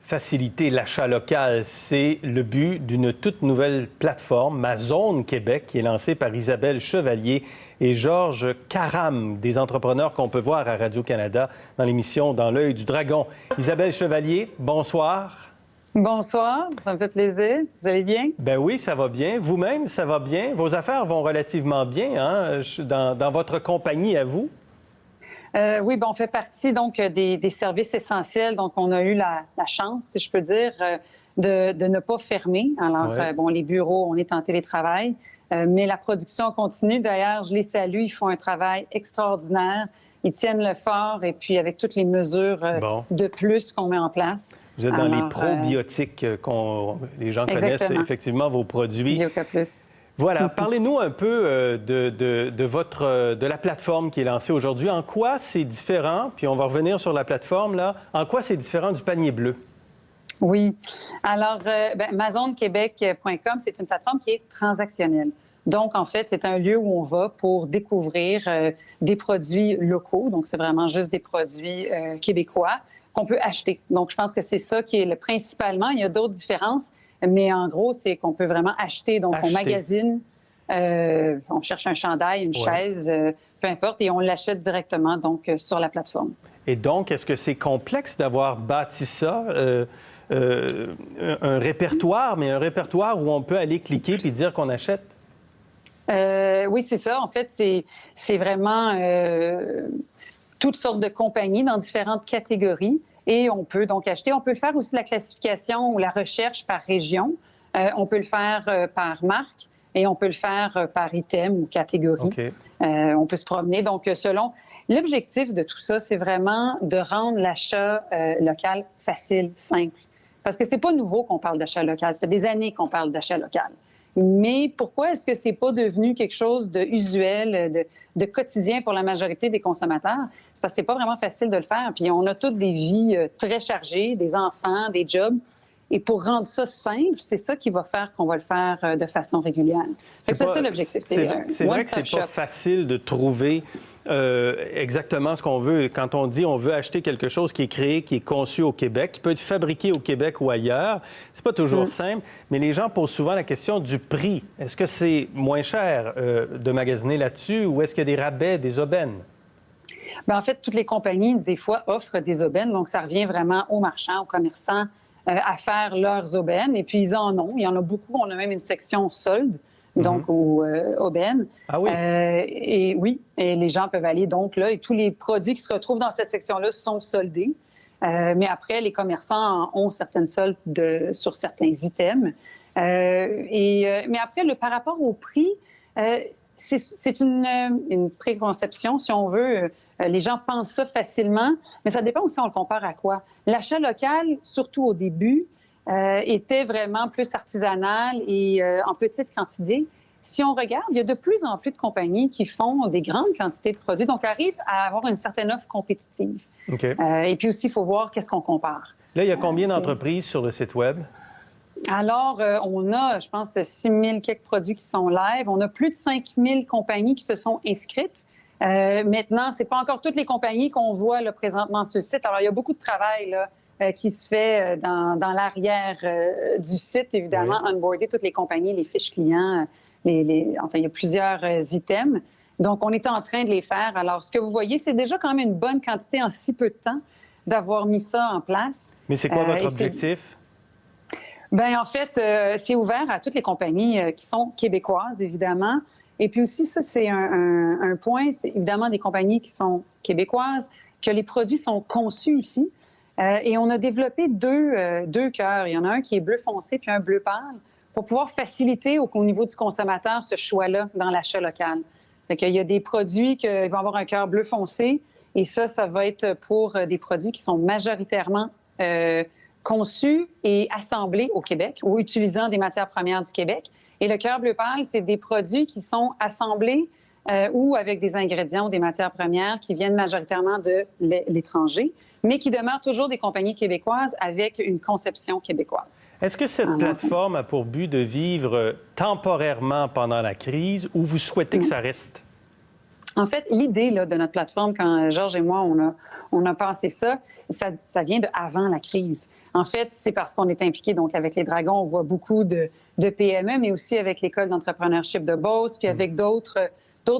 Faciliter l'achat local, c'est le but d'une toute nouvelle plateforme, Ma Zone Québec, qui est lancée par Isabelle Chevalier et Georges Caram, des entrepreneurs qu'on peut voir à Radio-Canada dans l'émission Dans l'œil du dragon. Isabelle Chevalier, bonsoir. Bonsoir, ça me fait plaisir. Vous allez bien? Ben oui, ça va bien. Vous-même, ça va bien. Vos affaires vont relativement bien hein, dans votre compagnie à vous. Oui, on fait partie donc des services essentiels. Donc, on a eu la chance, si je peux dire, de ne pas fermer. Alors, les bureaux, on est en télétravail, mais la production continue. D'ailleurs, je les salue. Ils font un travail extraordinaire. Ils tiennent le fort et puis avec toutes les mesures de plus qu'on met en place. Vous êtes dans les probiotiques les gens connaissent effectivement vos produits. Bioca Plus. Voilà. Parlez-nous un peu de la plateforme qui est lancée aujourd'hui. En quoi c'est différent, puis on va revenir sur la plateforme, là. En quoi c'est différent du panier bleu? Oui. Alors, mazonequebec.com, c'est une plateforme qui est transactionnelle. Donc, en fait, c'est un lieu où on va pour découvrir des produits locaux. Donc, c'est vraiment juste des produits québécois qu'on peut acheter. Donc, je pense que c'est ça qui est principalement. Il y a d'autres différences. Mais en gros, c'est qu'on peut vraiment acheter. Donc, on magasine, on cherche un chandail, une chaise, peu importe, et on l'achète directement donc sur la plateforme. Et donc, est-ce que c'est complexe d'avoir bâti ça, un répertoire, mais un répertoire où on peut aller cliquer puis dire qu'on achète? Oui, c'est ça. En fait, c'est vraiment toutes sortes de compagnies dans différentes catégories. Et on peut donc acheter. On peut faire aussi la classification ou la recherche par région. On peut le faire par marque et on peut le faire par item ou catégorie. Okay. On peut se promener. Donc, selon... L'objectif de tout ça, c'est vraiment de rendre l'achat local facile, simple. Parce que c'est pas nouveau qu'on parle d'achat local. Ça fait des années qu'on parle d'achat local. Mais pourquoi est-ce que c'est pas devenu quelque chose de usuel, de quotidien pour la majorité des consommateurs? C'est parce que c'est pas vraiment facile de le faire. Puis on a toutes des vies très chargées, des enfants, des jobs. Et pour rendre ça simple, c'est ça qui va faire qu'on va le faire de façon régulière. C'est ça l'objectif. C'est vrai que c'est pas facile de trouver exactement ce qu'on veut. Quand on dit on veut acheter quelque chose qui est créé, qui est conçu au Québec, qui peut être fabriqué au Québec ou ailleurs, c'est pas toujours simple, mais les gens posent souvent la question du prix. Est-ce que c'est moins cher de magasiner là-dessus ou est-ce qu'il y a des rabais, des aubaines? Bien, en fait, toutes les compagnies, des fois, offrent des aubaines. Donc, ça revient vraiment aux marchands, aux commerçants à faire leurs aubaines. Et puis, ils en ont. Il y en a beaucoup. On a même une section solde. Donc, aux aubaines. Ah oui? Et oui, et les gens peuvent aller donc là, et tous les produits qui se retrouvent dans cette section-là sont soldés. Mais après, les commerçants ont certaines soldes sur certains items. Mais après, par rapport au prix, c'est une préconception, si on veut. Les gens pensent ça facilement, mais ça dépend aussi, on le compare à quoi. L'achat local, surtout au début, était vraiment plus artisanal et en petite quantité. Si on regarde, il y a de plus en plus de compagnies qui font des grandes quantités de produits, donc arrivent à avoir une certaine offre compétitive. Okay. Et puis aussi, il faut voir qu'est-ce qu'on compare. Là, il y a combien d'entreprises sur le site Web? Alors, on a, je pense, 6 000 quelques produits qui sont live. On a plus de 5 000 compagnies qui se sont inscrites. Maintenant, ce n'est pas encore toutes les compagnies qu'on voit là, présentement sur le site. Alors, il y a beaucoup de travail là, qui se fait dans l'arrière du site, évidemment, onboarder toutes les compagnies, les fiches clients, enfin, il y a plusieurs items. Donc, on est en train de les faire. Alors, ce que vous voyez, c'est déjà quand même une bonne quantité en si peu de temps d'avoir mis ça en place. Mais c'est quoi votre objectif? Bien, en fait, c'est ouvert à toutes les compagnies qui sont québécoises, évidemment. Et puis aussi, ça, c'est un point, c'est évidemment des compagnies qui sont québécoises, que les produits sont conçus ici. Et on a développé deux cœurs. Il y en a un qui est bleu foncé puis un bleu pâle pour pouvoir faciliter au niveau du consommateur ce choix-là dans l'achat local. Fait qu'il y a des produits qui vont avoir un cœur bleu foncé et ça va être pour des produits qui sont majoritairement conçus et assemblés au Québec ou utilisant des matières premières du Québec. Et le cœur bleu pâle, c'est des produits qui sont assemblés ou avec des ingrédients ou des matières premières qui viennent majoritairement de l'étranger, mais qui demeurent toujours des compagnies québécoises avec une conception québécoise. Est-ce que cette plateforme a pour but de vivre temporairement pendant la crise ou vous souhaitez que ça reste? En fait, l'idée là, de notre plateforme, quand Georges et moi, on a pensé ça, ça vient de avant la crise. En fait, c'est parce qu'on est impliqué donc avec les Dragons, on voit beaucoup de PME, mais aussi avec l'École d'entrepreneurship de Beauce, puis avec d'autres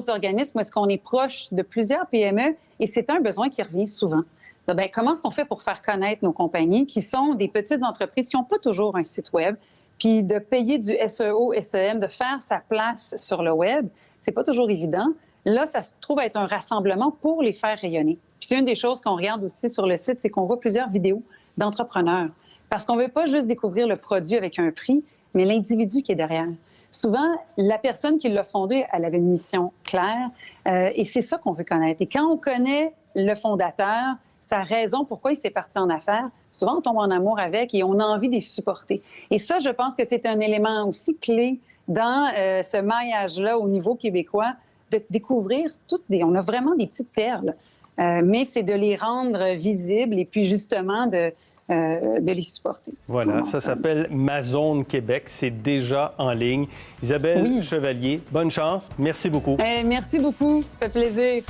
organismes, où est-ce qu'on est proche de plusieurs PME, et c'est un besoin qui revient souvent. Bien, comment est-ce qu'on fait pour faire connaître nos compagnies qui sont des petites entreprises qui n'ont pas toujours un site web, puis de payer du SEO, SEM, de faire sa place sur le web, c'est pas toujours évident. Là, ça se trouve être un rassemblement pour les faire rayonner. Puis c'est une des choses qu'on regarde aussi sur le site, c'est qu'on voit plusieurs vidéos d'entrepreneurs. Parce qu'on ne veut pas juste découvrir le produit avec un prix, mais l'individu qui est derrière. Souvent, la personne qui l'a fondé, elle avait une mission claire, et c'est ça qu'on veut connaître. Et quand on connaît le fondateur, sa raison pourquoi il s'est parti en affaires, souvent on tombe en amour avec et on a envie de les supporter. Et ça, je pense que c'est un élément aussi clé dans ce maillage-là au niveau québécois, de découvrir on a vraiment des petites perles, mais c'est de les rendre visibles et puis justement de les supporter. Voilà, ça s'appelle Mazone Québec, c'est déjà en ligne. Isabelle Chevalier, bonne chance, merci beaucoup. Merci beaucoup, ça fait plaisir.